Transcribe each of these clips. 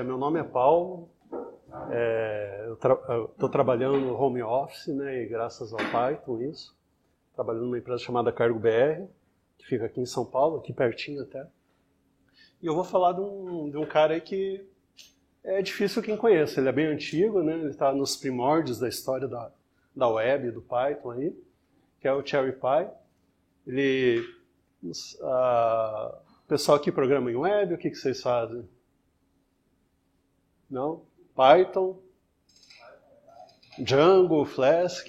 Meu nome é Paulo, eu estou trabalhando no home office, né, e graças ao Python, isso. Trabalhando numa empresa chamada Cargo BR, que fica aqui em São Paulo, aqui pertinho até. E eu vou falar de um cara aí que é difícil quem conheça. Ele é bem antigo, né, ele está nos primórdios da história da web, do Python aí, que é o CherryPy. O pessoal aqui programa em web, o que vocês fazem? Não? Python, Django, Flask,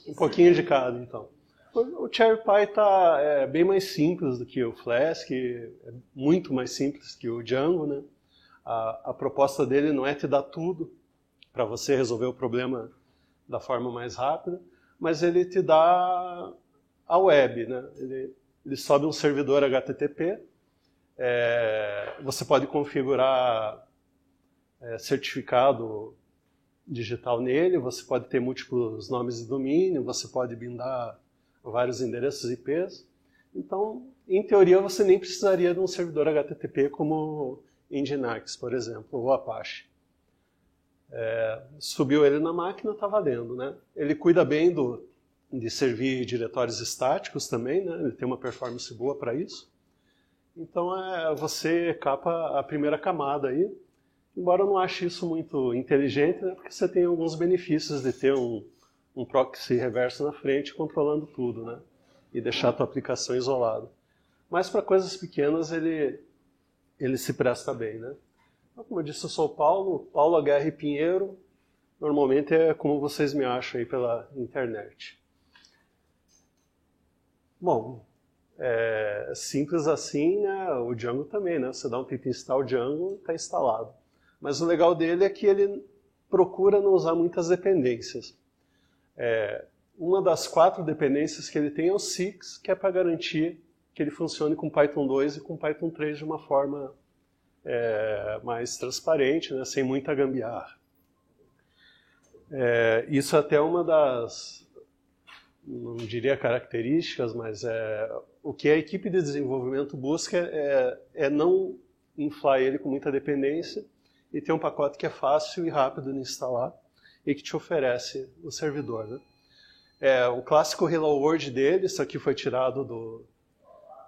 um pouquinho de cada, então. O CherryPy é bem mais simples do que o Flask, é muito mais simples que o Django, né? A proposta dele não é te dar tudo para você resolver o problema da forma mais rápida, mas ele te dá a web, né? Ele sobe um servidor HTTP, você pode configurar certificado digital nele, você pode ter múltiplos nomes de domínio, você pode bindar vários endereços IPs. Então, em teoria, você nem precisaria de um servidor HTTP como Nginx, por exemplo, ou Apache. Subiu ele na máquina, está valendo, né? Ele cuida bem de servir diretórios estáticos também, né? Ele tem uma performance boa para isso. Então, você capa a primeira camada aí, embora eu não ache isso muito inteligente, né? Porque você tem alguns benefícios de ter um proxy reverso na frente controlando tudo, né? E deixar a tua aplicação isolada. Mas para coisas pequenas ele se presta bem, né? Então, como eu disse, eu sou o Paulo HR Pinheiro. Normalmente é como vocês me acham aí pela internet. Bom, simples assim, né? O Django também, né? Você dá um pip install Django, está instalado. Mas o legal dele é que ele procura não usar muitas dependências. Uma das 4 dependências que ele tem é o SIX, que é para garantir que ele funcione com Python 2 e com Python 3 de uma forma mais transparente, né? Sem muita gambiarra. Isso até é uma das, não diria características, mas o que a equipe de desenvolvimento busca é não inflar ele com muita dependência e ter um pacote que é fácil e rápido de instalar e que te oferece o servidor, né? O clássico Hello World dele, isso aqui foi tirado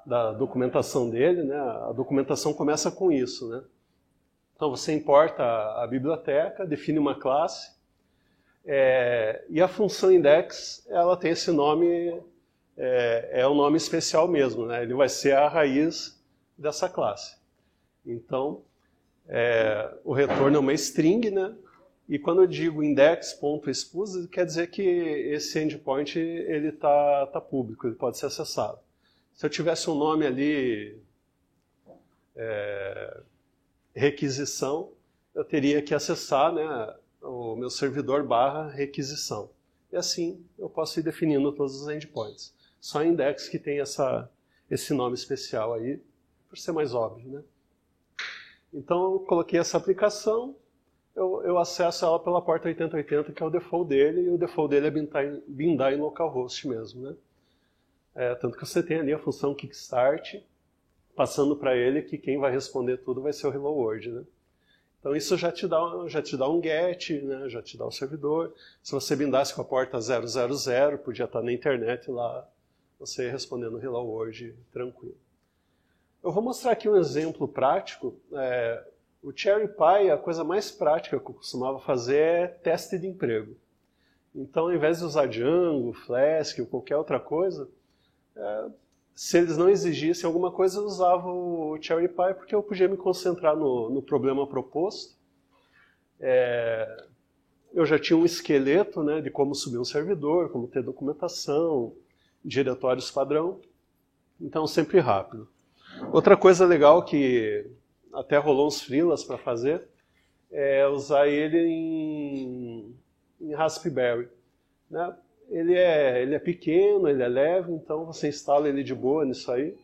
da documentação dele, né? A documentação começa com isso, né? Então você importa a biblioteca, define uma classe, e a função index, ela tem esse nome, é um nome especial mesmo, né? Ele vai ser a raiz dessa classe. Então, o retorno é uma string, né? E quando eu digo index.expose, quer dizer que esse endpoint ele tá público, ele pode ser acessado. Se eu tivesse um nome ali, requisição, eu teria que acessar, né, o meu servidor /requisição. E assim eu posso ir definindo todos os endpoints. Só index que tem esse nome especial aí, por ser mais óbvio, né? Então eu coloquei essa aplicação, eu acesso ela pela porta 8080, que é o default dele, e o default dele é bindar em localhost mesmo, né? Tanto que você tem ali a função kickstart, passando para ele que quem vai responder tudo vai ser o Hello World, né? Então isso já te dá um get, né? Já te dá o servidor. Se você bindasse com a porta 000, podia estar na internet lá, você respondendo Hello World tranquilo. Eu vou mostrar aqui um exemplo prático. O CherryPy, a coisa mais prática que eu costumava fazer é teste de emprego. Então, ao invés de usar Django, Flask ou qualquer outra coisa, se eles não exigissem alguma coisa, eu usava o CherryPy, porque eu podia me concentrar no problema proposto. Eu já tinha um esqueleto, né, de como subir um servidor, como ter documentação, diretórios padrão. Então, sempre rápido. Outra coisa legal que até rolou uns freelas para fazer é usar ele em Raspberry, né? Ele é pequeno, ele é leve, então você instala ele de boa nisso aí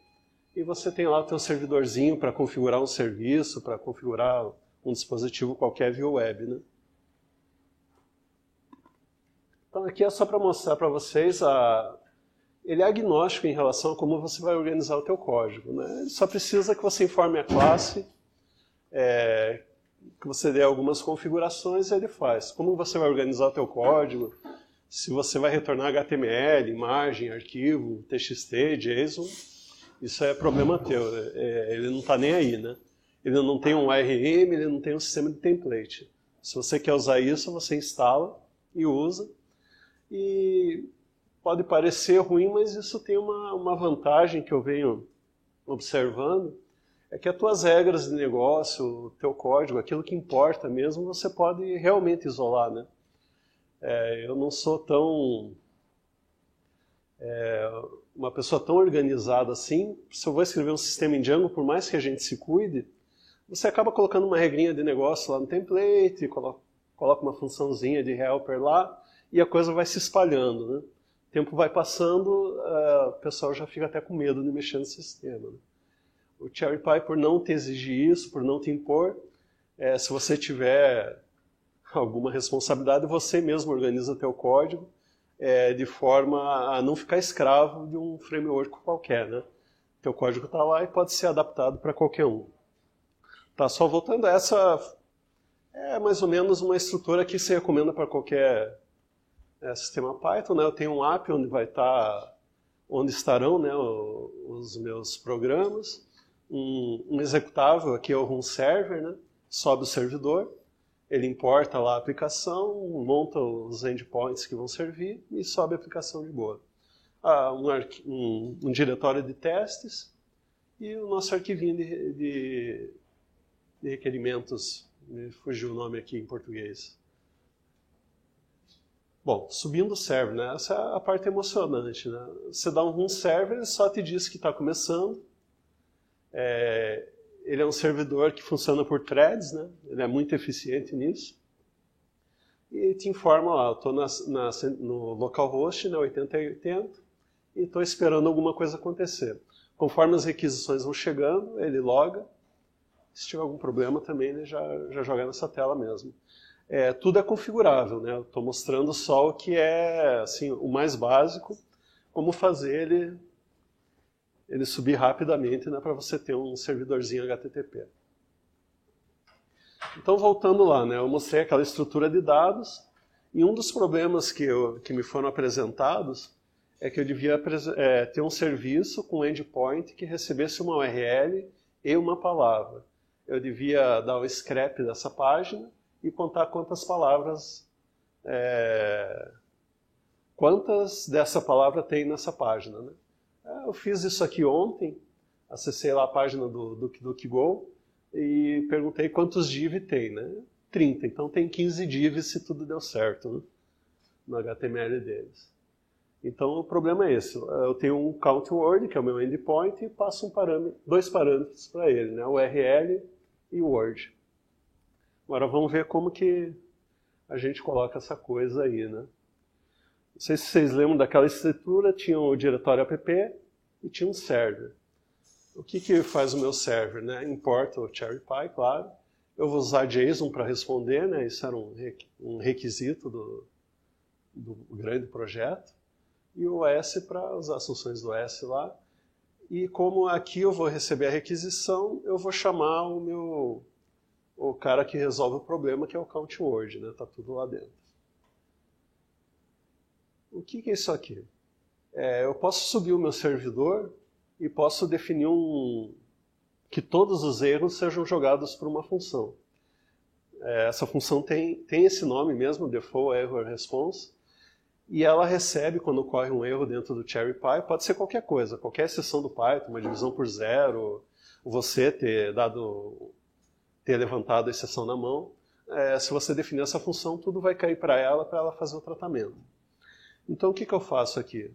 e você tem lá o teu servidorzinho para configurar um serviço, para configurar um dispositivo qualquer via web, né? Então aqui é só para mostrar para vocês ele é agnóstico em relação a como você vai organizar o teu código, né? Ele só precisa que você informe a classe que você dê algumas configurações e ele faz. Como você vai organizar o teu código, se você vai retornar HTML, imagem, arquivo, TXT, JSON, isso é problema teu. Ele não está nem aí, né? Ele não tem um ARM, ele não tem um sistema de template. Se você quer usar isso, você instala e usa. E pode parecer ruim, mas isso tem uma vantagem que eu venho observando, é que as tuas regras de negócio, o teu código, aquilo que importa mesmo, você pode realmente isolar, né? Eu não sou uma pessoa tão organizada assim. Se eu vou escrever um sistema em Django, por mais que a gente se cuide, você acaba colocando uma regrinha de negócio lá no template, coloca uma funçãozinha de helper lá, e a coisa vai se espalhando, né? O tempo vai passando, o pessoal já fica até com medo de mexer no sistema, né? O CherryPy, por não te exigir isso, por não te impor, se você tiver alguma responsabilidade, você mesmo organiza o teu código de forma a não ficar escravo de um framework qualquer, né? O teu código está lá e pode ser adaptado para qualquer um. Tá, só voltando, essa é mais ou menos uma estrutura que se recomenda para qualquer sistema Python, né? Eu tenho um API onde estarão, né, os meus programas. Um executável, aqui é o run server, né? Sobe o servidor, ele importa lá a aplicação, monta os endpoints que vão servir e sobe a aplicação de boa. Um diretório de testes e o nosso arquivinho de requerimentos, me fugiu o nome aqui em português. Bom, subindo o server, né? Essa é a parte emocionante, né? Você dá um run server, ele só te diz que está começando. Ele é um servidor que funciona por threads, né? Ele é muito eficiente nisso. E te informa lá, eu estou no localhost, né, 8080, e estou esperando alguma coisa acontecer. Conforme as requisições vão chegando, ele loga. Se tiver algum problema também, ele já joga nessa tela mesmo. Tudo é configurável, né? Eu estou mostrando só o que é assim, o mais básico, como fazer ele subir rapidamente, né, para você ter um servidorzinho HTTP. Então, voltando lá, né, eu mostrei aquela estrutura de dados, e um dos problemas que me foram apresentados é que eu devia ter um serviço com endpoint que recebesse uma URL e uma palavra. Eu devia dar o scrap dessa página e contar quantas palavras, quantas dessa palavra tem nessa página, né? Eu fiz isso aqui ontem, acessei lá a página do DuckDuckGo e perguntei quantos div tem, né? 30, então tem 15 divs se tudo deu certo, né? No HTML deles. Então o problema é esse, eu tenho um count word, que é o meu endpoint, e passo dois parâmetros para ele, né? O URL e o word. Agora vamos ver como que a gente coloca essa coisa aí, né? Não sei se vocês lembram daquela estrutura, tinha o diretório app e tinha um server. O que faz o meu server, né? Importa o CherryPy, claro. Eu vou usar JSON para responder, né? Isso era um requisito do grande projeto. E o OS para usar as funções do OS lá. E como aqui eu vou receber a requisição, eu vou chamar o cara que resolve o problema, que é o count word, né? Tá tudo lá dentro. O que é isso aqui? Eu posso subir o meu servidor e posso definir que todos os erros sejam jogados por uma função. Essa função tem esse nome mesmo, Default Error Response, e ela recebe, quando ocorre um erro dentro do CherryPy, pode ser qualquer coisa, qualquer exceção do Python, uma divisão por zero, você ter levantado a exceção na mão. Se você definir essa função, tudo vai cair para ela fazer o tratamento. Então o que eu faço aqui?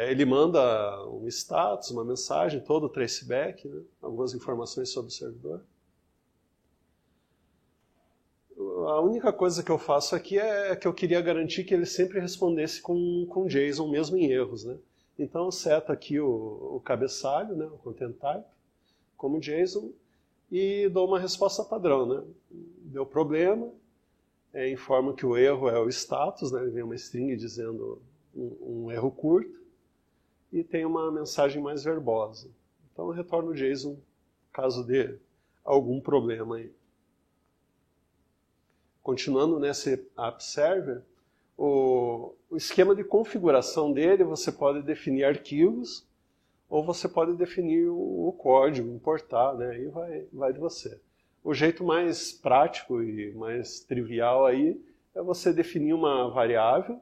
Ele manda um status, uma mensagem, todo o traceback, né? Algumas informações sobre o servidor. A única coisa que eu faço aqui é que eu queria garantir que ele sempre respondesse com JSON, mesmo em erros, né? Então eu seto aqui o cabeçalho, né? O content type, como JSON, e dou uma resposta padrão, né? Deu problema, informo que o erro é o status, né? Vem uma string dizendo um erro curto, e tem uma mensagem mais verbosa. Então eu retorno o JSON caso dê algum problema aí. Continuando nesse app server, o esquema de configuração dele, você pode definir arquivos, ou você pode definir o código, importar, né? Aí vai de você. O jeito mais prático e mais trivial aí é você definir uma variável,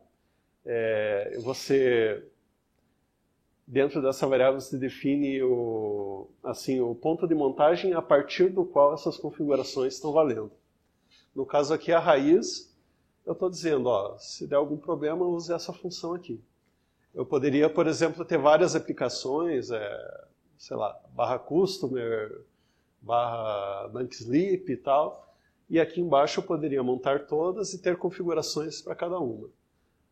dentro dessa variável você define o ponto de montagem a partir do qual essas configurações estão valendo. No caso aqui, a raiz, eu estou dizendo, ó, se der algum problema, use essa função aqui. Eu poderia, por exemplo, ter várias aplicações, sei lá, /customer, /banksleep e tal, e aqui embaixo eu poderia montar todas e ter configurações para cada uma.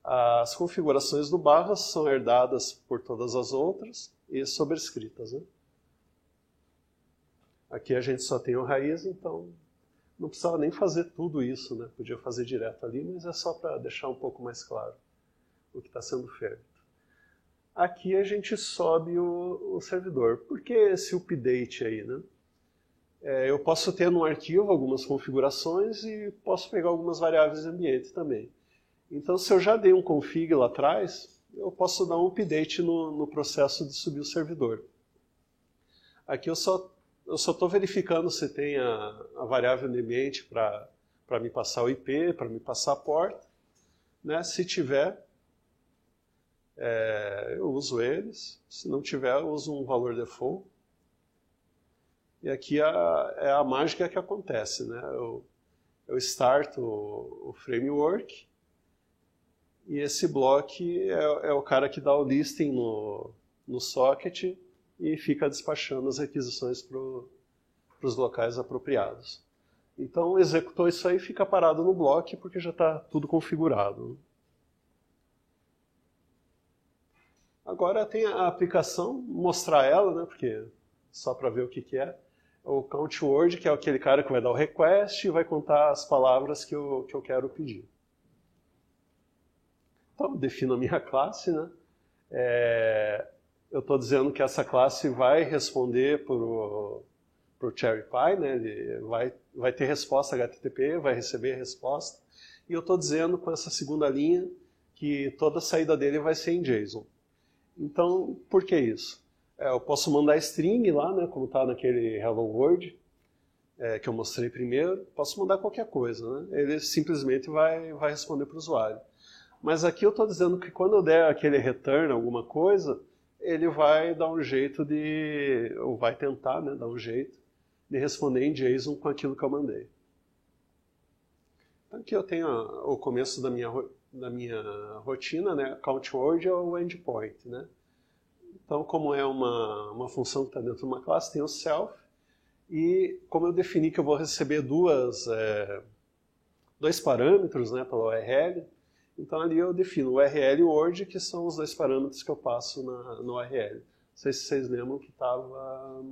As configurações do barra são herdadas por todas as outras e sobrescritas, né? Aqui a gente só tem o raiz, então não precisava nem fazer tudo isso, né? Podia fazer direto ali, mas é só para deixar um pouco mais claro o que está sendo feito. Aqui a gente sobe o servidor. Por que esse update aí, né? Eu posso ter no arquivo algumas configurações e posso pegar algumas variáveis de ambiente também. Então, se eu já dei um config lá atrás, eu posso dar um update no processo de subir o servidor. Aqui eu só estou verificando se tem a variável de ambiente para me passar o IP, para me passar a porta, né? Se tiver, eu uso eles. Se não tiver, eu uso um valor default. E aqui é a mágica que acontece, né? Eu starto o framework e esse block é o cara que dá o listing no socket e fica despachando as requisições para os locais apropriados. Então, executou isso aí, fica parado no bloco porque já está tudo configurado. Agora tem a aplicação, mostrar ela, né, porque só para ver o que é. O count word, que é aquele cara que vai dar o request e vai contar as palavras que eu quero pedir. Então, eu defino a minha classe, né? Eu estou dizendo que essa classe vai responder para o CherryPy, né? Ele vai ter resposta HTTP, vai receber resposta. E eu estou dizendo com essa segunda linha que toda a saída dele vai ser em JSON. Então, por que isso? Eu posso mandar string lá, né, como está naquele Hello World, que eu mostrei primeiro. Posso mandar qualquer coisa, né? Ele simplesmente vai responder para o usuário. Mas aqui eu estou dizendo que quando eu der aquele return, alguma coisa, ele vai dar um jeito ou vai tentar, né, dar um jeito de responder em JSON com aquilo que eu mandei. Então aqui eu tenho o começo da minha rotina, né? Count word é o endpoint, né? Então, como é uma função que está dentro de uma classe, tem o self, e como eu defini que eu vou receber dois parâmetros, né, pela URL, então ali eu defino o URL e o word, que são os dois parâmetros que eu passo no URL. Não sei se vocês lembram que estava...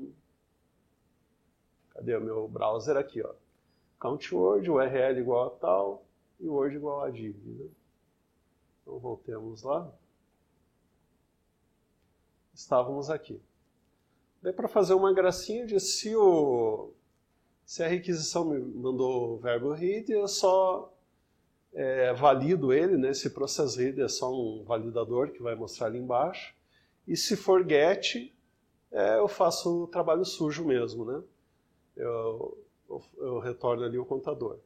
Cadê o meu browser aqui, ó? Count word, URL igual a tal, e word igual a div, né? Então voltemos lá. Estávamos aqui. Daí para fazer uma gracinha de se a requisição me mandou o verbo read, eu só valido ele, né? Esse process read é só um validador que vai mostrar ali embaixo. E se for get, eu faço o trabalho sujo mesmo, né? Eu retorno ali o contador.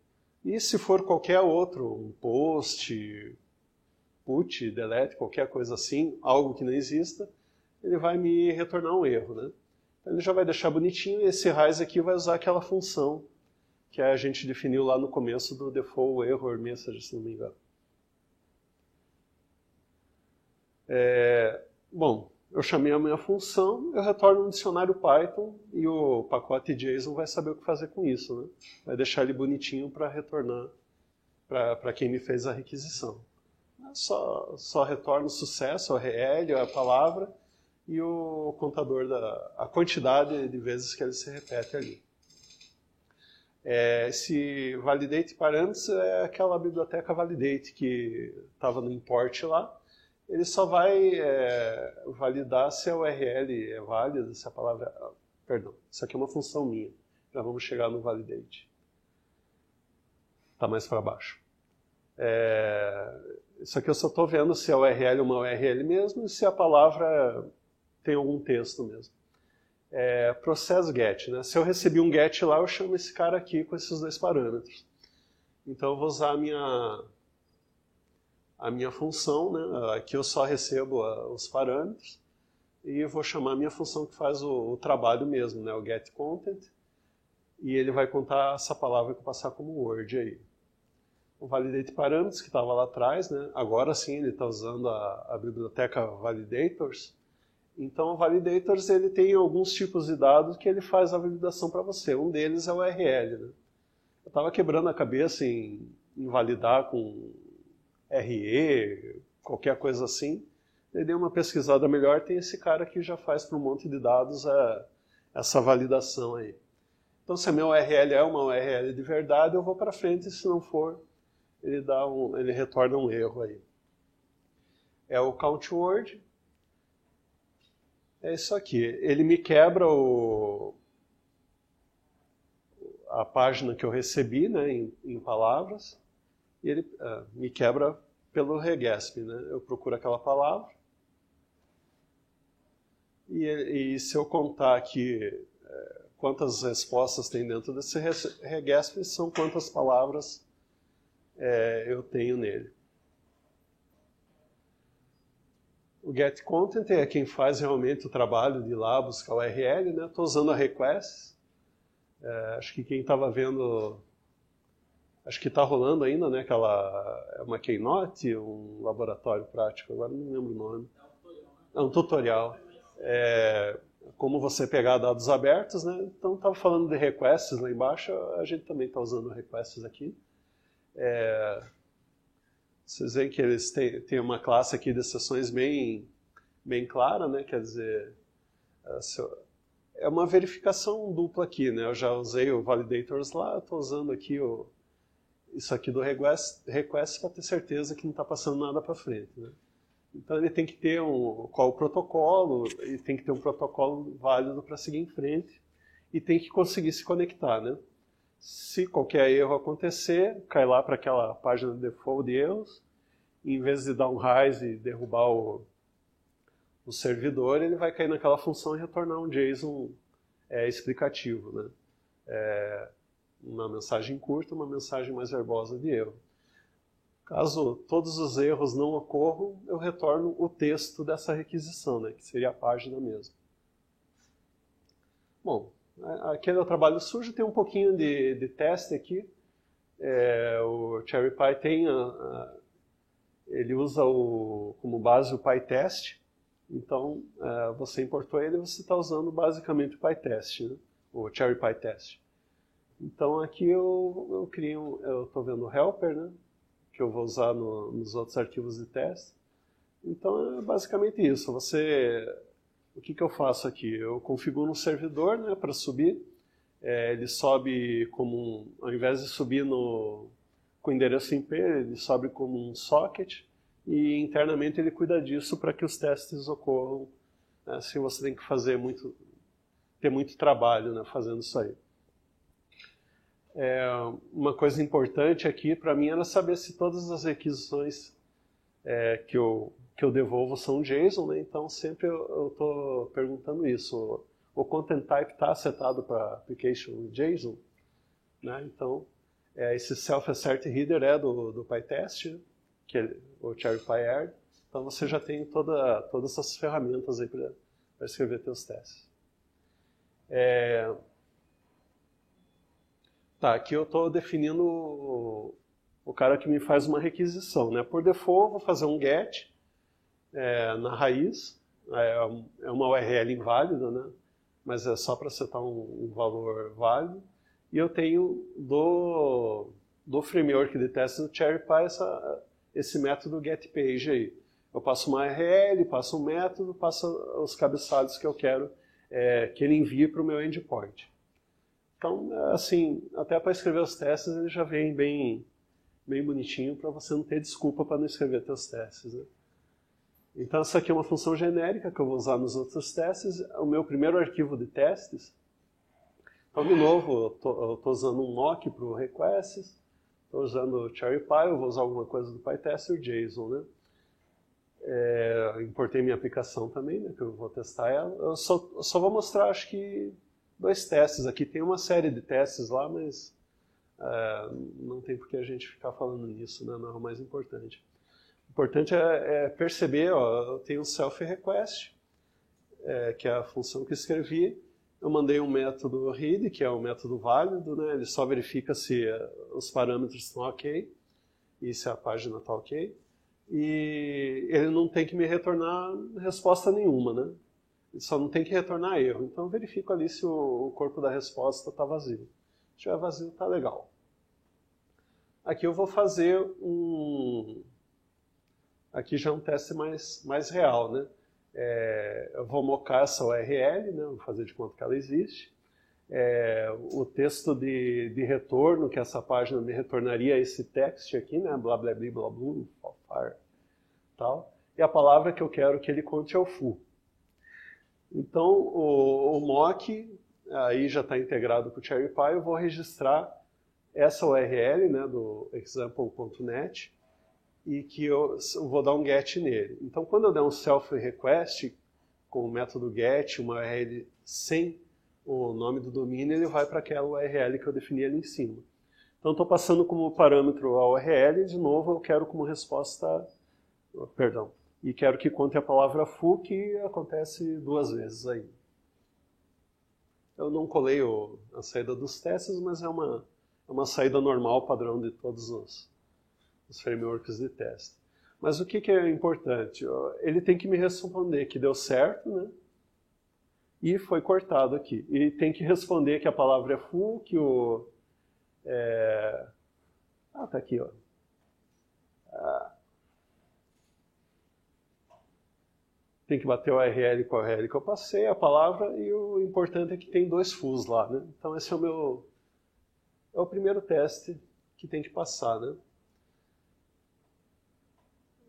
E se for qualquer outro, um post, put, delete, qualquer coisa assim, algo que não exista, ele vai me retornar um erro, né? Então ele já vai deixar bonitinho, e esse rise aqui vai usar aquela função que a gente definiu lá no começo do default error message, se não me engano. Bom, eu chamei a minha função, eu retorno um dicionário Python e o pacote JSON vai saber o que fazer com isso, né? Vai deixar ele bonitinho para retornar para quem me fez a requisição. Só retorna o sucesso, o URL, a palavra e o contador a quantidade de vezes que ele se repete ali. Esse validate params é aquela biblioteca validate que estava no import lá. Ele só vai validar se a URL é válida, se a palavra... Perdão, isso aqui é uma função minha. Já vamos chegar no validate. Está mais para baixo. Isso aqui eu só estou vendo se a URL é uma URL mesmo e se a palavra tem algum texto mesmo. Process get, né? Se eu recebi um get lá, eu chamo esse cara aqui com esses dois parâmetros. Então eu vou usar a minha função, né? Aqui eu só recebo os parâmetros e vou chamar a minha função que faz o trabalho mesmo, né? O get content, e ele vai contar essa palavra que eu passar como word aí. O validate parâmetros que estava lá atrás, né? Agora sim ele está usando a biblioteca validators. Então o validators ele tem alguns tipos de dados que ele faz a validação para você. Um deles é o URL, né? Eu estava quebrando a cabeça em validar com RE, qualquer coisa assim. Eu dei uma pesquisada melhor, tem esse cara que já faz para um monte de dados essa validação aí. Então se a minha URL é uma URL de verdade, eu vou para frente, se não for, ele retorna um erro aí. É o count word. É isso aqui. Ele me quebra a página que eu recebi, né, em palavras, e ele me quebra pelo regesp, né? Eu procuro aquela palavra, e se eu contar aqui quantas respostas tem dentro desse regesp, são quantas palavras eu tenho nele. O getContent é quem faz realmente o trabalho de ir lá buscar o URL, né? Estou usando a requests. Acho que quem estava vendo, acho que está rolando ainda, né? É uma keynote, um laboratório prático, agora não lembro o nome. É um tutorial. Como você pegar dados abertos, né? Então estava falando de requests lá embaixo, a gente também está usando requests aqui. Vocês veem que eles têm uma classe aqui de sessões bem clara, né? Quer dizer, é uma verificação dupla aqui, né? Eu já usei o validators lá, estou usando aqui isso aqui do request para ter certeza que não está passando nada para frente, né? Então ele tem que ter qual o protocolo, e tem que ter um protocolo válido para seguir em frente, e tem que conseguir se conectar, né? Se qualquer erro acontecer, cai lá para aquela página de default de erros, e em vez de dar um rise e derrubar o servidor, ele vai cair naquela função e retornar um JSON explicativo, né? Uma mensagem curta, uma mensagem mais verbosa de erro. Caso todos os erros não ocorram, eu retorno o texto dessa requisição, né? Que seria a página mesmo. Bom, aquele é o trabalho sujo, tem um pouquinho de teste aqui. O CherryPy ele usa como base o PyTest. Então, você importou ele e você está usando basicamente o PyTest, né? O CherryPyTest. Então aqui eu estou vendo o helper, né? Que eu vou usar nos outros arquivos de teste. Então é basicamente isso. O que eu faço aqui? Eu configuro um servidor, né, para subir. Ele sobe ao invés de subir com o endereço IP, ele sobe como um socket, e internamente ele cuida disso para que os testes ocorram. Assim você tem que ter muito trabalho, né, fazendo isso aí. Uma coisa importante aqui para mim era saber se todas as requisições que eu devolvo são JSON, né? Então sempre eu estou perguntando isso. O content type está setado para application JSON, né? Então esse self-assert header é do PyTest, né? Que é o CherryPyAir. Então você já tem todas essas ferramentas aí para escrever seus testes. Tá, aqui eu estou definindo o cara que me faz uma requisição, né? Por default, eu vou fazer um get na raiz, é uma URL inválida, né? Mas é só para setar um valor válido. E eu tenho do framework de teste do CherryPy esse método getPage aí. Eu passo uma URL, passo um método, passo os cabeçalhos que eu quero que ele envie para o meu endpoint. Então, assim, até para escrever os testes ele já vem bem bonitinho para você não ter desculpa para não escrever seus testes, né? Então essa aqui é uma função genérica que eu vou usar nos outros testes. O meu primeiro arquivo de testes Então, de novo, eu estou usando um mock para o requests, estou usando o CherryPy, eu vou usar alguma coisa do PyTest e o JSON, né? Importei minha aplicação também, né, que eu vou testar ela. Eu só vou mostrar, acho que, 2 testes aqui. Tem uma série de testes lá, mas não tem por que a gente ficar falando nisso, né, não é o mais importante. O importante é perceber, ó, eu tenho um self-request, que é a função que eu escrevi. Eu mandei um método read, que é um método válido, né, ele só verifica se os parâmetros estão ok e se a página está ok. E ele não tem que me retornar resposta nenhuma, né? Ele só não tem que retornar erro. Então eu verifico ali se o corpo da resposta está vazio. Se estiver vazio, está legal. Aqui eu vou fazer Aqui já é um teste mais real, né? Eu vou mocar essa URL, né? Vou fazer de conta que ela existe. O texto de retorno, que essa página me retornaria esse text aqui, né? Blá, blá, blá, blá, blá, fire, tal. E a palavra que eu quero que ele conte é o foo. Então, o mock, aí já está integrado com o CherryPy, eu vou registrar essa URL, né, do example.net, e que eu vou dar um get nele. Então, quando eu der um self-request, com o método get, uma URL sem o nome do domínio, ele vai para aquela URL que eu defini ali em cima. Então, estou passando como parâmetro a URL, e de novo eu quero como resposta, perdão, e quero que conte a palavra foo, que acontece 2 vezes aí. Eu não colei a saída dos testes, mas é uma saída normal, padrão de todos os frameworks de teste. Mas o que é importante? Ele tem que me responder que deu certo, né? E foi cortado aqui. E tem que responder que a palavra é foo, que tá aqui, ó. Tem que bater o URL com a URL que eu passei, a palavra, e o importante é que tem 2 foos lá, né? Então esse é o primeiro teste que tem que passar, né?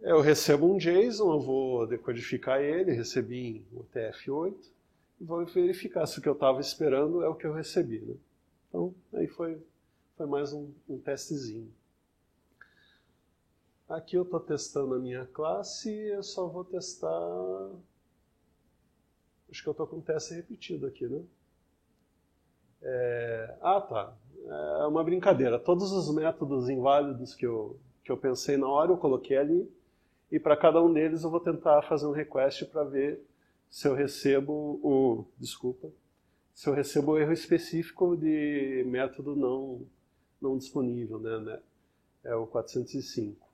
Eu recebo um JSON, eu vou decodificar ele, recebi em UTF-8, e vou verificar se o que eu estava esperando é o que eu recebi, né? Então, aí foi mais um testezinho. Aqui eu estou testando a minha classe, eu só vou testar... Acho que eu estou com um teste repetido aqui, né? Tá. É uma brincadeira. Todos os métodos inválidos que eu pensei na hora, eu coloquei ali, e para cada um deles eu vou tentar fazer um request para ver se eu recebo se eu recebo o erro específico de método não disponível, né? É o 405.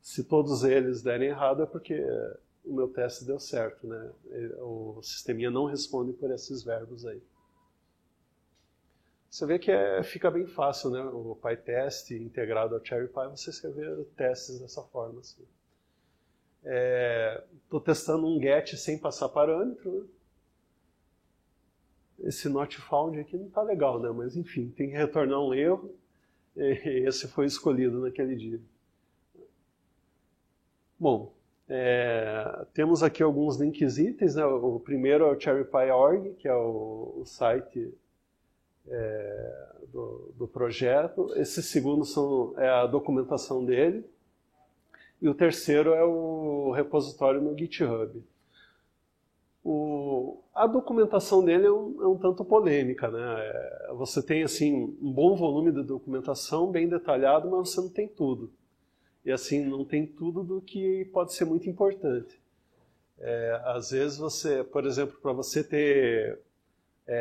Se todos eles derem errado é porque o meu teste deu certo, né? O sisteminha não responde por esses verbos aí. Você vê que fica bem fácil, né? O PyTest integrado ao CherryPy, você escrever testes dessa forma. Assim. Estou testando um get sem passar parâmetro. Né? Esse not found aqui não está legal, né? Mas enfim, tem que retornar um erro. E esse foi escolhido naquele dia. Bom, temos aqui alguns links itens. Né? O primeiro é o CherryPy.org, que é o site do projeto. Esse segundo é a documentação dele. E o terceiro é o repositório no GitHub. A documentação dele é um tanto polêmica, né? Você tem assim, um bom volume de documentação, bem detalhado, mas você não tem tudo. E assim, não tem tudo do que pode ser muito importante. Às vezes você, por exemplo, para você ter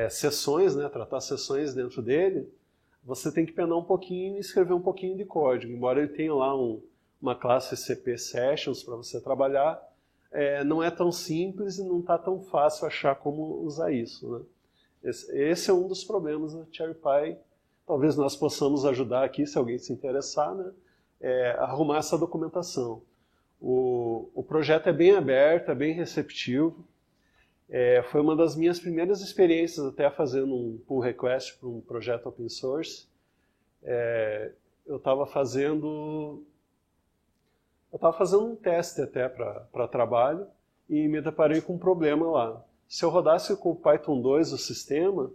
sessões, né, tratar sessões dentro dele, você tem que penar um pouquinho e escrever um pouquinho de código. Embora ele tenha lá uma classe CP Sessions para você trabalhar, não é tão simples e não está tão fácil achar como usar isso. Né? Esse é um dos problemas da CherryPy. Talvez nós possamos ajudar aqui, se alguém se interessar, né? Arrumar essa documentação. O projeto é bem aberto, é bem receptivo. Foi uma das minhas primeiras experiências até fazendo um pull request para um projeto open source. Eu estava fazendo um teste até para trabalho e me deparei com um problema lá. Se eu rodasse com o Python 2 o sistema,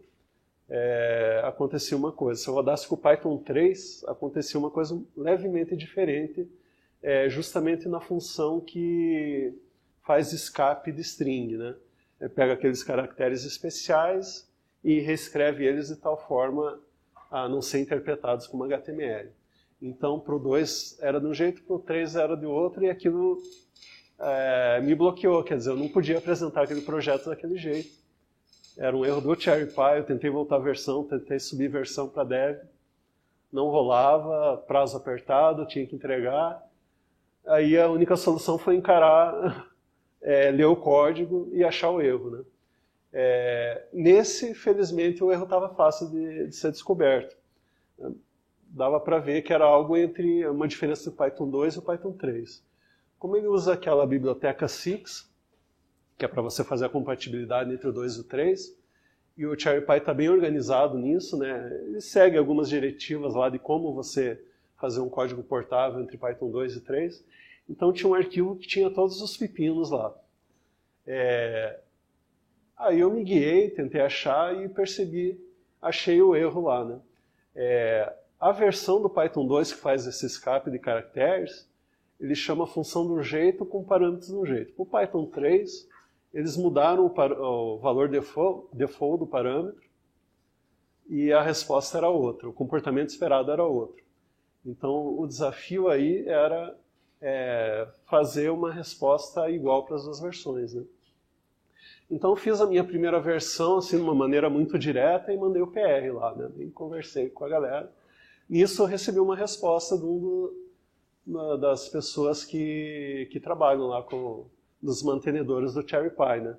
acontecia uma coisa. Se eu rodasse com o Python 3, acontecia uma coisa levemente diferente, justamente na função que faz escape de string, né? Pega aqueles caracteres especiais e reescreve eles de tal forma a não ser interpretados como HTML. Então, para o 2 era de um jeito, para o 3 era de outro, e aquilo me bloqueou. Quer dizer, eu não podia apresentar aquele projeto daquele jeito. Era um erro do CherryPy, eu tentei voltar a versão, tentei subir versão para dev, não rolava, prazo apertado, tinha que entregar. Aí a única solução foi encarar, ler o código e achar o erro, né? Nesse, felizmente, o erro estava fácil de ser descoberto. Dava para ver que era algo entre uma diferença do Python 2 e o Python 3. Como ele usa aquela biblioteca 6, que é para você fazer a compatibilidade entre o 2 e o 3, e o CherryPy está bem organizado nisso, né? Ele segue algumas diretivas lá de como você fazer um código portável entre Python 2 e 3. Então tinha um arquivo que tinha todos os pepinos lá. Aí eu me guiei, tentei achar e achei o erro lá, né? A versão do Python 2 que faz esse escape de caracteres, ele chama a função de um jeito com parâmetros de um jeito. Para o Python 3, eles mudaram o valor default do parâmetro e a resposta era outra, o comportamento esperado era outro. Então o desafio aí era fazer uma resposta igual para as duas versões, né? Então eu fiz a minha primeira versão assim, de uma maneira muito direta e mandei o PR lá, né? E conversei com a galera. Nisso eu recebi uma resposta de das pessoas que trabalham lá dos mantenedores do CherryPy, né?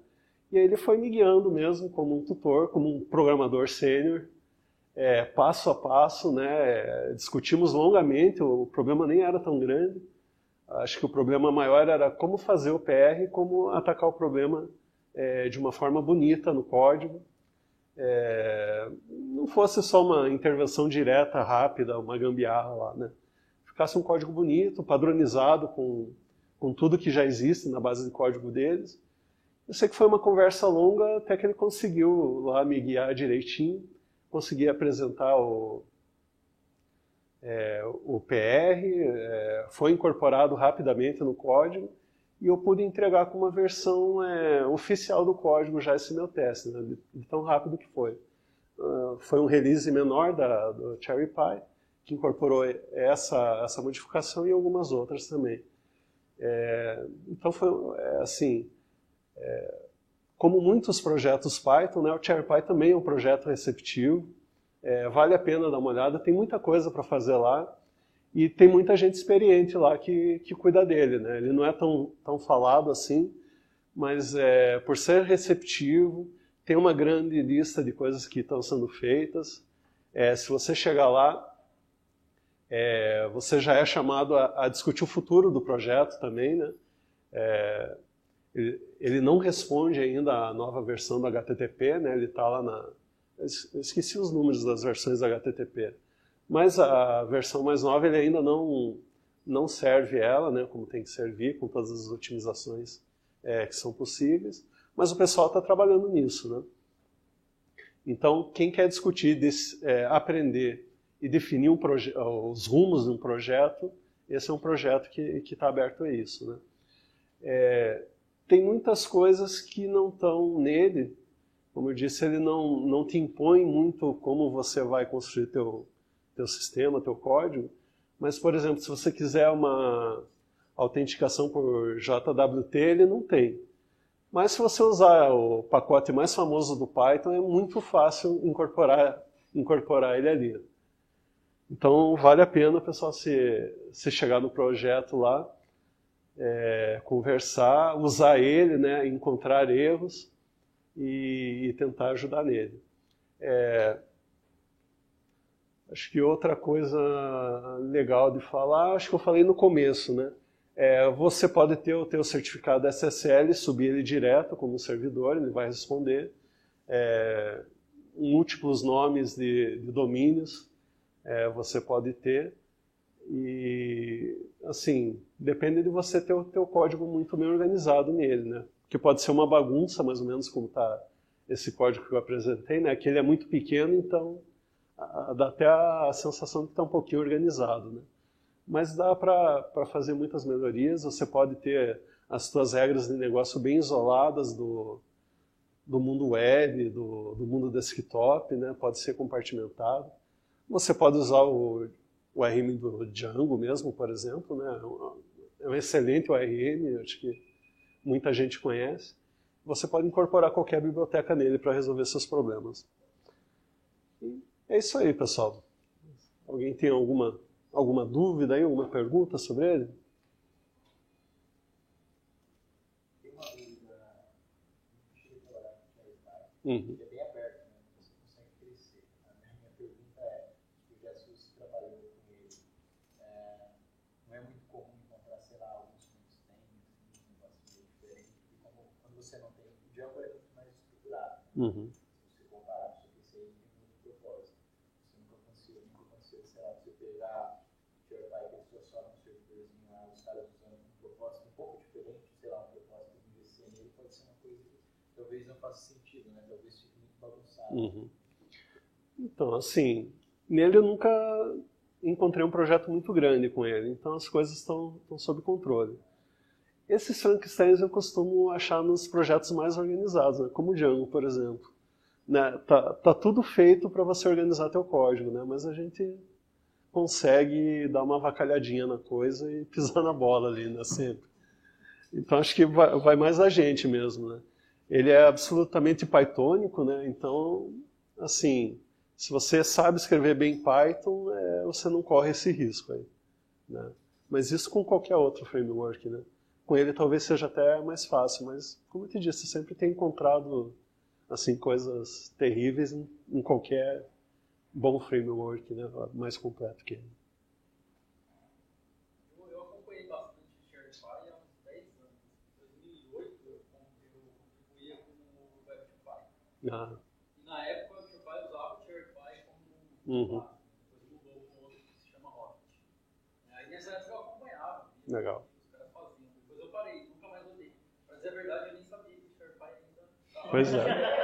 E aí ele foi me guiando mesmo como um tutor, como um programador sênior, passo a passo, né? Discutimos longamente, o problema nem era tão grande. Acho que o problema maior era como fazer o PR e como atacar o problema de uma forma bonita no código. Não fosse só uma intervenção direta, rápida, uma gambiarra lá, né? Ficasse um código bonito, padronizado com tudo que já existe na base de código deles. Eu sei que foi uma conversa longa até que ele conseguiu lá me guiar direitinho, consegui apresentar o PR, foi incorporado rapidamente no código e eu pude entregar com uma versão oficial do código já esse meu teste, né, de tão rápido que foi. Foi um release menor do CherryPy, que incorporou essa modificação e algumas outras também. Então foi assim, como muitos projetos Python, né, o CherryPy também é um projeto receptivo, vale a pena dar uma olhada, tem muita coisa para fazer lá e tem muita gente experiente lá que cuida dele, né? Ele não é tão falado assim, mas por ser receptivo, tem uma grande lista de coisas que estão sendo feitas. Se você chegar lá, você já é chamado a discutir o futuro do projeto também, né? Ele não responde ainda à nova versão do HTTP, né? Ele está lá eu esqueci os números das versões do HTTP, mas a versão mais nova ele ainda não serve ela, né? Como tem que servir, com todas as otimizações que são possíveis, mas o pessoal está trabalhando nisso, né? Então, quem quer discutir, aprender e definir os rumos de um projeto, esse é um projeto que está aberto a isso, né? Tem muitas coisas que não estão nele, como eu disse, ele não te impõe muito como você vai construir teu sistema, teu código, mas, por exemplo, se você quiser uma autenticação por JWT, ele não tem. Mas se você usar o pacote mais famoso do Python, é muito fácil incorporar ele ali. Então, vale a pena, pessoal, se chegar no projeto lá, conversar, usar ele, né, encontrar erros e tentar ajudar nele. Acho que outra coisa legal de falar, acho que eu falei no começo, né? Você pode ter o teu certificado SSL, subir ele direto como servidor, ele vai responder. Múltiplos nomes de domínios você pode ter. E, assim, depende de você ter o teu código muito bem organizado nele, né? que pode ser uma bagunça, mais ou menos como está esse código que eu apresentei, né? Que ele é muito pequeno, então dá até a sensação de estar um pouquinho organizado, né? Mas dá para fazer muitas melhorias. Você pode ter as suas regras de negócio bem isoladas do mundo web, do mundo desktop, né? Pode ser compartimentado. Você pode usar o ORM do Django mesmo, por exemplo, né? É um excelente ORM, acho que muita gente conhece. Você pode incorporar qualquer biblioteca nele para resolver seus problemas. E é isso aí, pessoal. Alguém tem alguma dúvida aí, alguma pergunta sobre ele? Tem uma dúvida, não cheguei a falar que Uhum. é bem aberto, né? Você consegue crescer. A minha pergunta é, os projetos que você trabalhou com ele, não é muito comum encontrar, sei lá, alguns que têm um negócio meio diferente, porque quando você não tem, o Django é muito mais estruturado, né? Uhum. Se você comparar, só que esse aí tem muito propósito. Você nunca aconteceu, sei lá, você pegar SharePy que ele só no servidorzinho lá, os caras usando um propósito um pouco diferente, sei lá, um propósito de MVC nele, pode ser uma coisa que talvez não faça sentido, né? Talvez fique muito bagunçado. Uhum. Então, assim, nele eu nunca encontrei um projeto muito grande com ele, então as coisas estão sob controle. Esses Frankensteins eu costumo achar nos projetos mais organizados, né? Como o Django, por exemplo. Né? Tá tudo feito para você organizar teu código, né? Mas a gente consegue dar uma avacalhadinha na coisa e pisar na bola ali, né? Sempre. Então acho que vai mais a gente mesmo, né? Ele é absolutamente pythônico, né? Então, assim, se você sabe escrever bem Python, você não corre esse risco aí, né? Mas isso com qualquer outro framework, né? Com ele talvez seja até mais fácil, mas como eu te disse, sempre tem encontrado assim coisas terríveis em qualquer bom framework, né? Mais completo que ele. Eu acompanhei bastante o SharePy há uns 10 anos. Em 2008 eu contribuía com o WebPy. Ah. E na época o WebPy usava o SharePy como Uhum. base. Depois mudou para um outro que se chama Rocket. Aí nessa época eu acompanhava. Legal. Os caras faziam. Depois eu parei, nunca mais olhei. Pra dizer a verdade, eu nem sabia que o SharePy ainda estava. Pois é.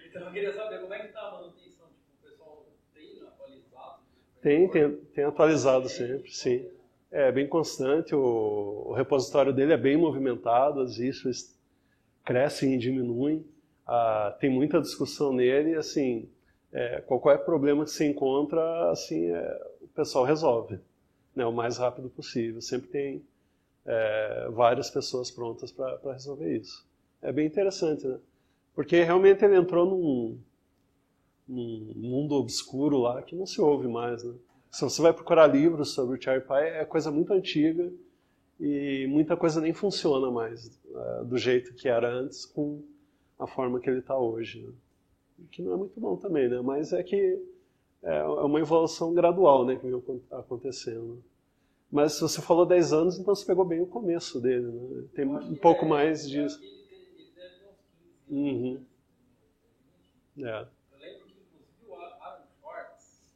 Então eu queria saber como é que está a manutenção. Tipo, o pessoal tem atualizado? Tem atualizado sempre, sim. É bem constante, o repositório dele é bem movimentado, as issues crescem e diminuem, tem muita discussão nele, assim, qualquer problema que você encontra, assim, o pessoal resolve, né, o mais rápido possível. Sempre tem várias pessoas prontas para resolver isso. É bem interessante, né? Porque realmente ele entrou num mundo obscuro lá que não se ouve mais, né? Se você vai procurar livros sobre o SharePy, é coisa muito antiga e muita coisa nem funciona mais do jeito que era antes com a forma que ele está hoje, né? Que não é muito bom também, né? Mas é que é uma evolução gradual, né, que vem acontecendo. Mas se você falou 10 anos, então você pegou bem o começo dele, né? Tem um pouco mais disso. Ele deve ter uns 15 anos. Uhum. É. Eu lembro que, inclusive, o Aaron Schwartz,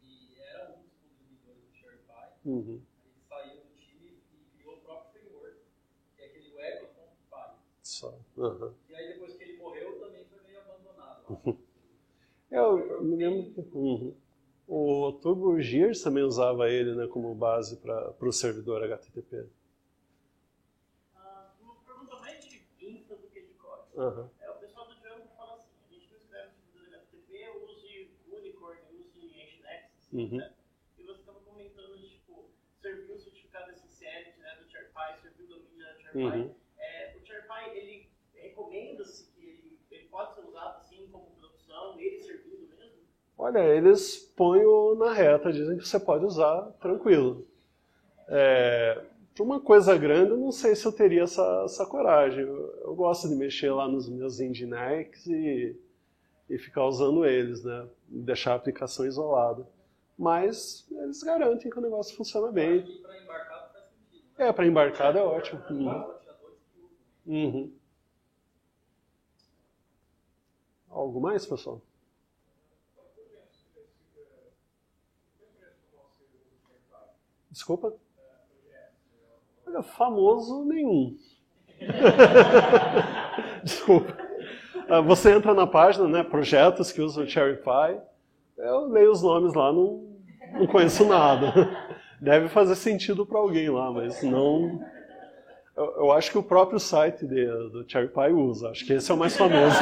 ele era um dos consumidores do SharePy, Uhum. ele saiu do time e criou o próprio framework, que é aquele web.py. Só. Uhum. E aí, depois que ele morreu, também foi meio abandonado. Eu me lembro que o Turbo Gears também usava ele, né, como base para o servidor HTTP. Uma pergunta mais de infra do que de código. Uhum. O pessoal do Django fala assim, a gente não escreve no servidor HTTP, use Unicorn, use Nginx, Uhum. né? E você estava comentando, tipo, serviu o certificado SSL, né, do SharePy, serviu o domínio da SharePy. Uhum. O SharePy, ele recomenda-se que ele pode ser usado assim como produção, ele servindo mesmo? Olha, eles põem na reta, dizem que você pode usar tranquilo. Para uma coisa grande, eu não sei se eu teria essa coragem. Eu gosto de mexer lá nos meus Nginx e ficar usando eles, né? Deixar a aplicação isolada. Mas eles garantem que o negócio funciona bem. E para embarcado faz sentido, né? Para embarcado é ótimo. Vários roteadores que usam. Uhum. Algo mais, pessoal? Desculpa? Olha, famoso nenhum. Desculpa. Você entra na página, né, projetos que usam Cherrypie. Eu leio os nomes lá, não conheço nada. Deve fazer sentido para alguém lá, mas não... Eu acho que o próprio site do Cherrypie usa. Acho que esse é o mais famoso.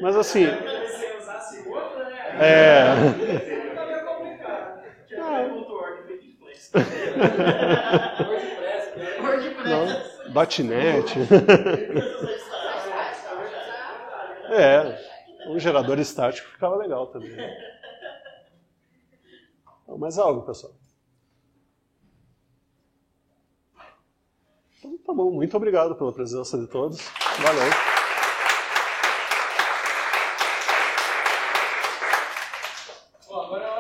Mas assim... Se usasse outro, né? Fica meio complicado. .NET. Um gerador estático ficava legal também. Mais algo, pessoal? Então, tá bom. Muito obrigado pela presença de todos. Valeu. Bom, agora